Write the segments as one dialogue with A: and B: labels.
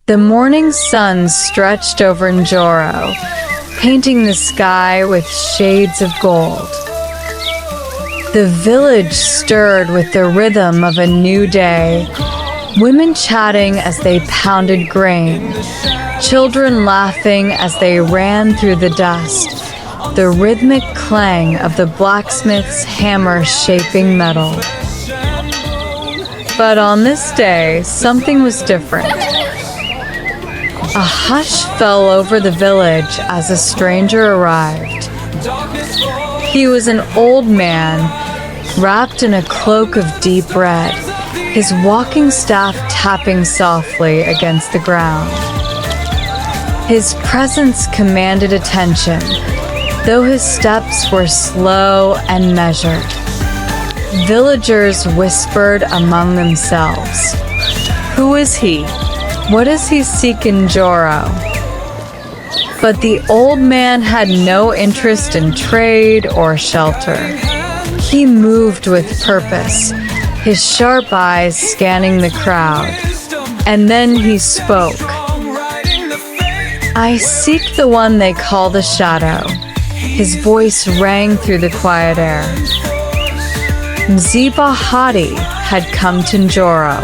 A: The morning sun stretched over Njoro, painting the sky with shades of gold. The village stirred with the rhythm of a new day, women chatting as they pounded grain, children laughing as they ran through the dust, the rhythmic clang of the blacksmith's hammer shaping metal. But on this day, something was different. A hush fell over the village as a stranger arrived. He was an old man, wrapped in a cloak of deep red, his walking staff tapping softly against the ground. His presence commanded attention, though his steps were slow and measured. Villagers whispered among themselves, "Who is he? What does he seek in Njoro?" But the old man had no interest in trade or shelter. He moved with purpose, his sharp eyes scanning the crowd. And then he spoke. "I seek the one they call the Shadow." His voice rang through the quiet air. Mzee Bahati had come to Njoro.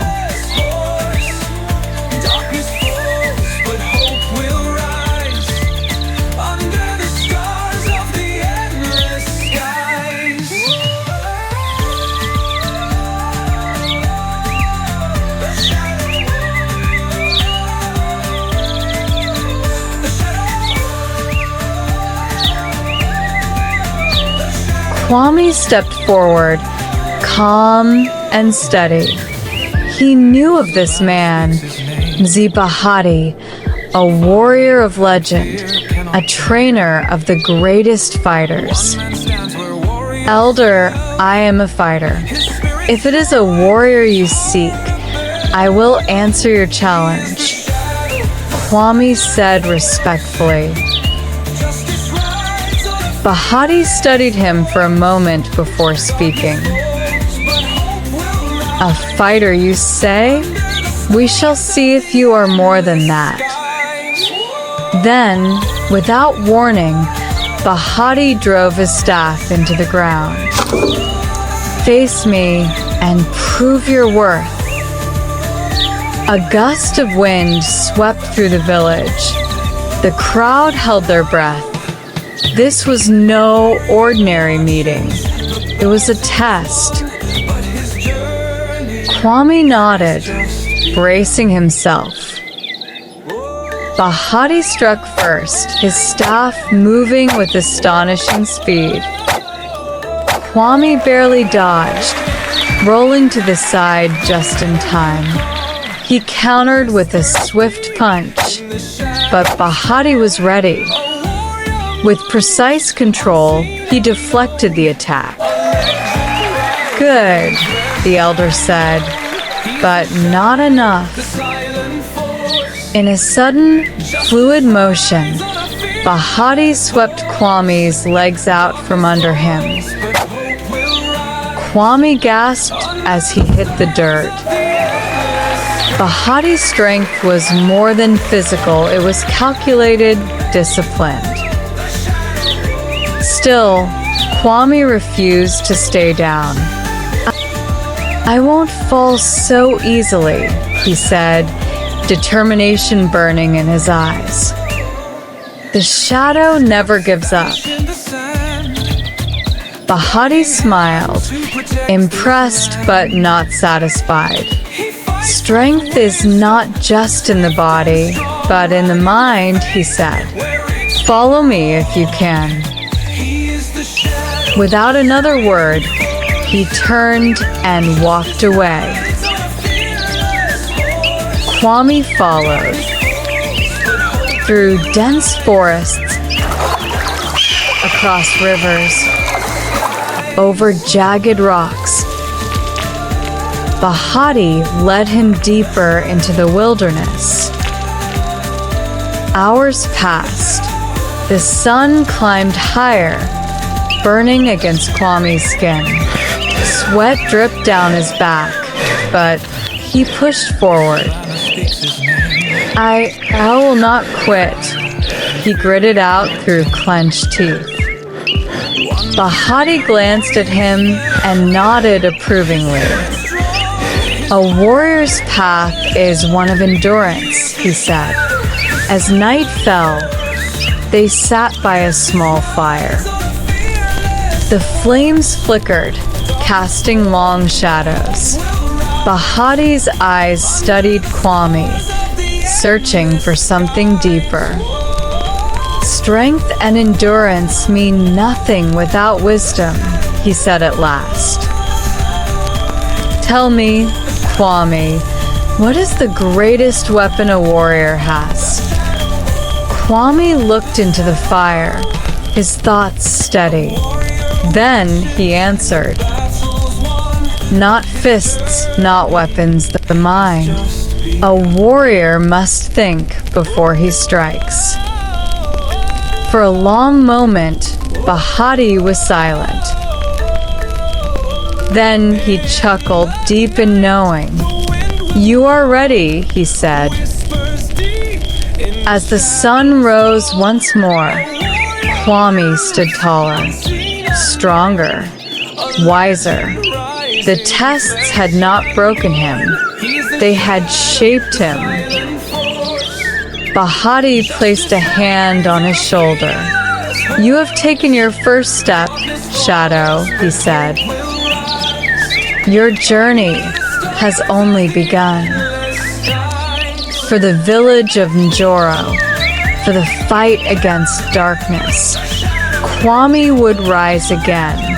A: Kwame stepped forward, calm and steady. He knew of this man, Mzee Bahati, a warrior of legend, a trainer of the greatest fighters. "Elder, I am a fighter. If it is a warrior you seek, I will answer your challenge," Kwame said respectfully. Bahati studied him for a moment before speaking. "A fighter, you say? We shall see if you are more than that." Then, without warning, Bahati drove his staff into the ground. "Face me and prove your worth." A gust of wind swept through the village. The crowd held their breath. This was no ordinary meeting. It was a test. Kwame nodded, bracing himself. Bahati struck first, his staff moving with astonishing speed. Kwame barely dodged, rolling to the side just in time. He countered with a swift punch, but Bahati was ready. With precise control, he deflected the attack. "Good," the elder said, "but not enough." In a sudden, fluid motion, Bahati swept Kwame's legs out from under him. Kwame gasped as he hit the dirt. Bahati's strength was more than physical, it was calculated, disciplined. Still, Kwame refused to stay down. "I won't fall so easily," he said, determination burning in his eyes. "The shadow never gives up." Bahati smiled, impressed but not satisfied. "Strength is not just in the body, but in the mind," he said. "Follow me if you can." Without another word, he turned and walked away. Kwame followed. Through dense forests, across rivers, over jagged rocks. Bahati led him deeper into the wilderness. Hours passed. The sun climbed higher, burning against Kwame's skin. Sweat dripped down his back, but he pushed forward. I will not quit, he gritted out through clenched teeth. Bahati glanced at him and nodded approvingly. A warrior's path is one of endurance, he said. As night fell, they sat by a small fire. The flames flickered, casting long shadows. Bahati's eyes studied Kwame, searching for something deeper. Strength and endurance mean nothing without wisdom, he said at last. Tell me, Kwame, what is the greatest weapon a warrior has? Kwame looked into the fire, his thoughts steady. Then he answered, not fists, not weapons, the mind. A warrior must think before he strikes. For a long moment, Bahati was silent. Then he chuckled, deep in knowing. You are ready, he said. As the sun rose once more, Kwame stood taller, stronger, wiser. The tests had not broken him. They had shaped him. Bahati placed a hand on his shoulder. You have taken your first step, Shadow, he said. Your journey has only begun. For the village of Njoro, for the fight against darkness, Kwame would rise again.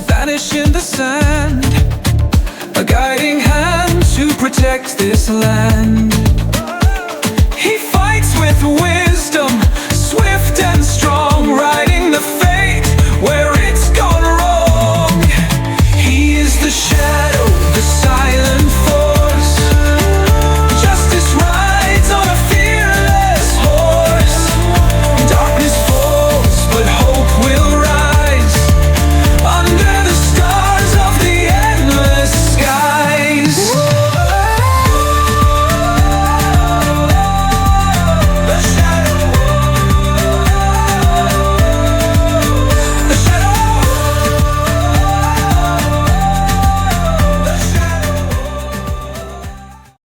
B: Vanish in the sand, a guiding hand to protect this land. He fights with wind.